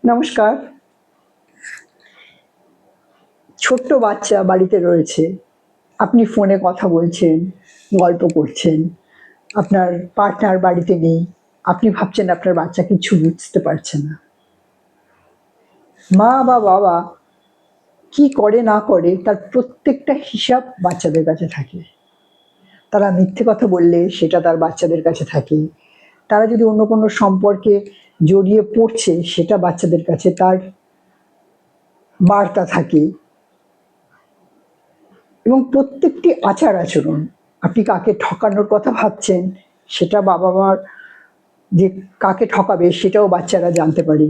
নমস্কার। ছোট্ট বাচ্চা বাড়িতে রয়েছে, আপনি ফোনে কথা বলছেন, গল্প করছেন, আপনার পার্টনার বাড়িতে নেই, আপনি ভাবছেন আপনার বাচ্চা কিছু বুঝতে পারছে না। মা বা বাবা কি করে না করে তার প্রত্যেকটা হিসাব বাচ্চাদের কাছে থাকে। তারা মিথ্যে কথা বললে সেটা তার বাচ্চাদের কাছে থাকে, তারা যদি অন্য কোনো সম্পর্কে জড়িয়ে পড়ছে সেটা বাচ্চাদের কাছে তার বার্তা থাকে। এবং প্রত্যেকটি আচার আচরণ, আপনি কাকে ঠকানোর কথা ভাবছেন সেটা বাবা মার, যে কাকে ঠকাবে সেটাও বাচ্চারা জানতে পারে।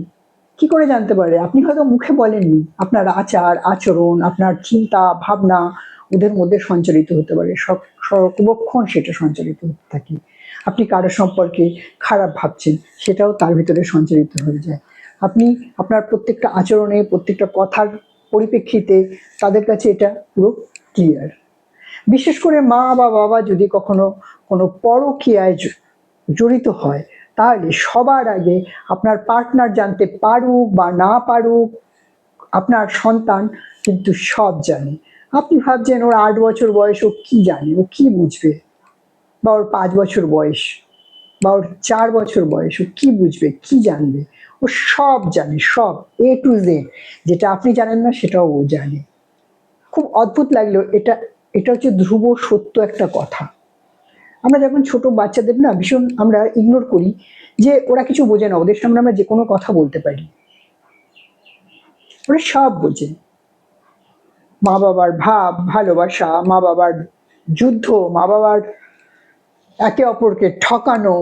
কি করে জানতে পারে? আপনি হয়তো মুখে বলেননি, আপনার আচার আচরণ, আপনার চিন্তা ভাবনা ওদের মধ্যে সঞ্চারিত হতে পারে, সর্বক্ষণ সেটা সঞ্চারিত হতে থাকে। আপনি কারো সম্পর্কে খারাপ ভাবছেন, সেটাও তার ভিতরে সঞ্চারিত হয়ে যায়। আপনি আপনার প্রত্যেকটা আচরণে, প্রত্যেকটা কথার পরিপ্রেক্ষিতে তাদের কাছে এটা পুরো ক্লিয়ার। বিশেষ করে মা বা বাবা যদি কখনো কোনো পরকীয়ায় জড়িত হয়, তাহলে সবার আগে আপনার পার্টনার জানতে পারুক বা না পারুক, আপনার সন্তান কিন্তু সব জানে। আপনি ভাবছেন ওর ৮ বছর বয়স, ও কি জানে, ও কি বুঝবে? বা ওর ৫ বছর বয়স বা ওর ৪ বছর বয়স, ও কি বুঝবে, কি জানবে? ও সব জানে, সব A to Z। যেটা আপনি জানেন না সেটাও ও জানে। খুব অদ্ভুত লাগলো এটা। এটা হচ্ছে ধ্রুব সত্য একটা কথা। আমরা যখন ছোট বাচ্চাদের না ভীষণ আমরা ইগনোর করি, যে ওরা কিছু বোঝে না, ওদের সামনে আমরা যে কোনো কথা বলতে পারি, ওরা সব বোঝে। মা বাবার ভাব ভালোবাসা, মা বাবার যুদ্ধ, মা বাবার একে অপরকে ঠকানো,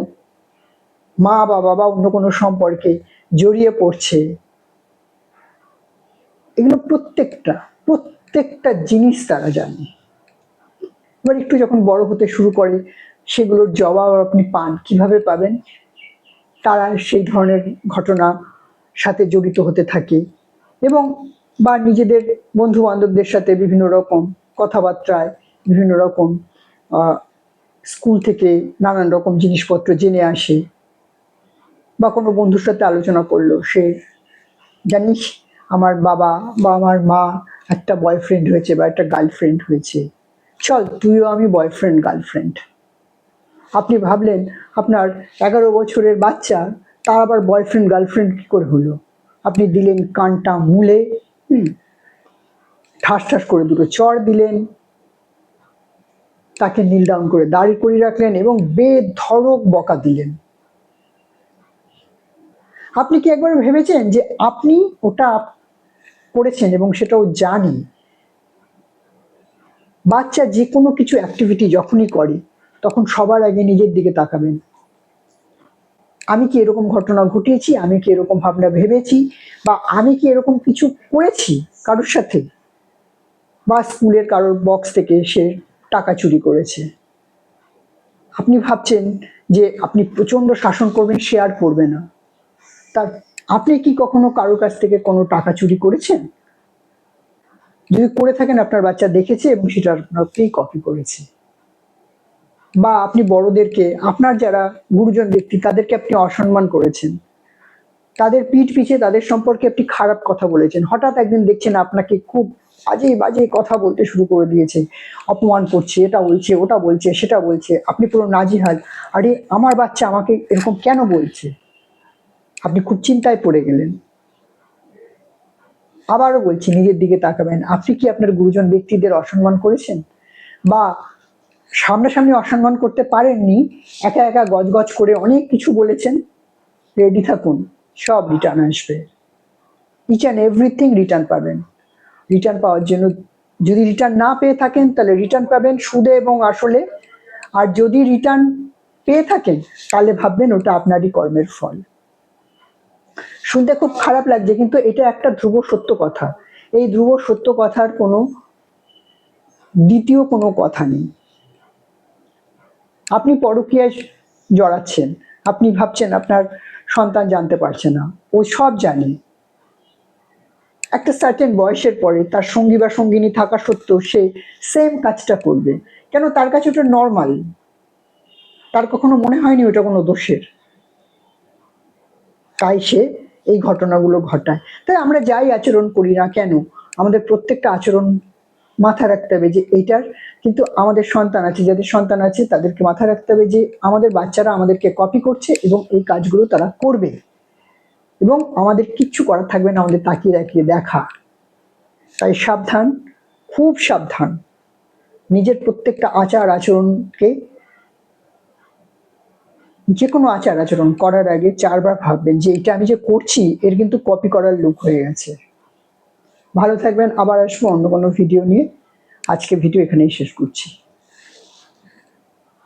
মা বা বাবা অন্য কোনো সম্পর্কে জড়িয়ে পড়ছে, এগুলো প্রত্যেকটা প্রত্যেকটা জিনিস তারা জানে। এবার একটু যখন বড় হতে শুরু করে, সেগুলোর জবাব আপনি পান, কিভাবে পাবেন? তারা সেই ধরনের ঘটনা সাথে জড়িত হতে থাকে, এবং বা নিজেদের বন্ধু বান্ধবদের সাথে বিভিন্ন রকম কথাবার্তায়, বিভিন্ন রকম স্কুল থেকে নানান রকম জিনিসপত্র জেনে আসে। বা কোনো বন্ধুর সাথে আলোচনা করলো, সে জানিস আমার বাবা বা আমার মা একটা বয়ফ্রেন্ড হয়েছে বা একটা গার্লফ্রেন্ড হয়েছে, চল তুইও আমি বয়ফ্রেন্ড গার্লফ্রেন্ড। আপনি ভাবলেন আপনার ১১ বছরের বাচ্চা, তার আবার বয়ফ্রেন্ড গার্লফ্রেন্ড কি করে হলো? আপনি দিলেন কানটা মুলে, ঠাস ঠাস করে দুটো চড় দিলেন, তাকে নীল ডাউন করে দাঁড়ি করিয়ে রাখলেন এবং বেধড়ক বকা দিলেন। আপনি কি একবার ভেবেছেন যে আপনি ওটা করেছেন এবং সেটাও জানি? বাচ্চা যে কোনো কিছু অ্যাক্টিভিটি যখনই করে, তখন সবার আগে নিজের দিকে তাকাবেন। আমি কি এরকম ঘটনা ঘটিয়েছি, আমি কি এরকম ভাবনা ভেবেছি, বা আমি কি এরকম কিছু করেছি কারোর সাথে? বা স্কুলের কারোর বক্স থেকে সে টাকা চুরি করেছে, আপনি ভাবছেন যে আপনি প্রচন্ড শাসন করবেন, সে আর করবে না। তার আপনি কি কখনো কারোর কাছ থেকে কোনো টাকা চুরি করেছেন? যদি করে থাকেন, আপনার বাচ্চা দেখেছে এবং সেটা আপনাকেই কপি করেছে। বা আপনি বড়দেরকে, আপনার যারা গুরুজন ব্যক্তি, তাদেরকে আপনি অসম্মান করেছেন, তাদের পিঠ পিছে তাদের সম্পর্কে আপনি খারাপ কথা বলেছেন। হঠাৎ একদিন দেখছেন আপনাকে খুব বাজে বাজে কথা বলতে শুরু করে দিয়েছে, অপমান করছে, এটা বলছে, ওটা বলছে, সেটা বলছে, আপনি পুরো নাজিহাল। আরে আমার বাচ্চা আমাকে এরকম কেন বলছে? আপনি খুব চিন্তায় পড়ে গেলেন। আবারও বলছি, নিজের দিকে তাকাবেন। আপনি কি আপনার গুরুজন ব্যক্তিদের অসম্মান করেছেন? বা সামনাসামনি অসম্মান করতে পারেননি, একা একা গজগজ করে অনেক কিছু বলেছেন? রেডি থাকুন, সব রিটার্ন আসবে। ইচ অ্যান্ড এভরিথিং রিটার্ন পাবেন। রিটার্ন পাওয়ার জন্য, যদি রিটার্ন না পেয়ে থাকেন তাহলে রিটার্ন পাবেন সুদে এবং আসলে। আর যদি রিটার্ন পেয়ে থাকেন তাহলে ভাববেন ওটা আপনারই কর্মের ফল। শুনতে খুব খারাপ লাগছে, কিন্তু এটা একটা ধ্রুব সত্য কথা। এই ধ্রুব সত্য কথার কোনো দ্বিতীয় কোনো কথা নেই। আপনি পরকীয়ায় জড়াচ্ছেন, আপনি ভাবছেন আপনার সন্তান জানতে পারছে না, ও সব জানে। একটা সার্টেন বয়সের পরে তার সঙ্গী বা সঙ্গিনী থাকা সত্ত্বেও সে সেম কাজটা করবে, কেন? তার কাছে ওটা নর্মাল, তার কখনো মনে হয়নি ওটা কোনো দোষের। তাই সে এই ঘটনাগুলো ঘটায়। তাই আমরা যাই আচরণ করি না কেন, আমাদের প্রত্যেকটা আচরণ মাথায় রাখতে হবে যে এইটার কিন্তু আমাদের সন্তান আছে, যাদের সন্তান আছে তাদেরকে মাথায় রাখতে হবে যে আমাদের বাচ্চারা আমাদেরকে কপি করছে এবং এই কাজগুলো তারা করবে এবং আমাদের কিচ্ছু করার থাকবে না আমাদের তাকিয়ে তাকিয়ে দেখা। তাই সাবধান, খুব সাবধান। নিজের প্রত্যেকটা আচার আচরণকে, যে কোনো আচার আচরণ করার আগে 4 বার ভাববেন যে এটা আমি যে করছি এর কিন্তু কপি করার লোক হয়ে গেছে। ভালো থাকবেন, আবার আসবো অন্য কোনো ভিডিও নিয়ে। আজকে ভিডিও এখানেই শেষ করছি।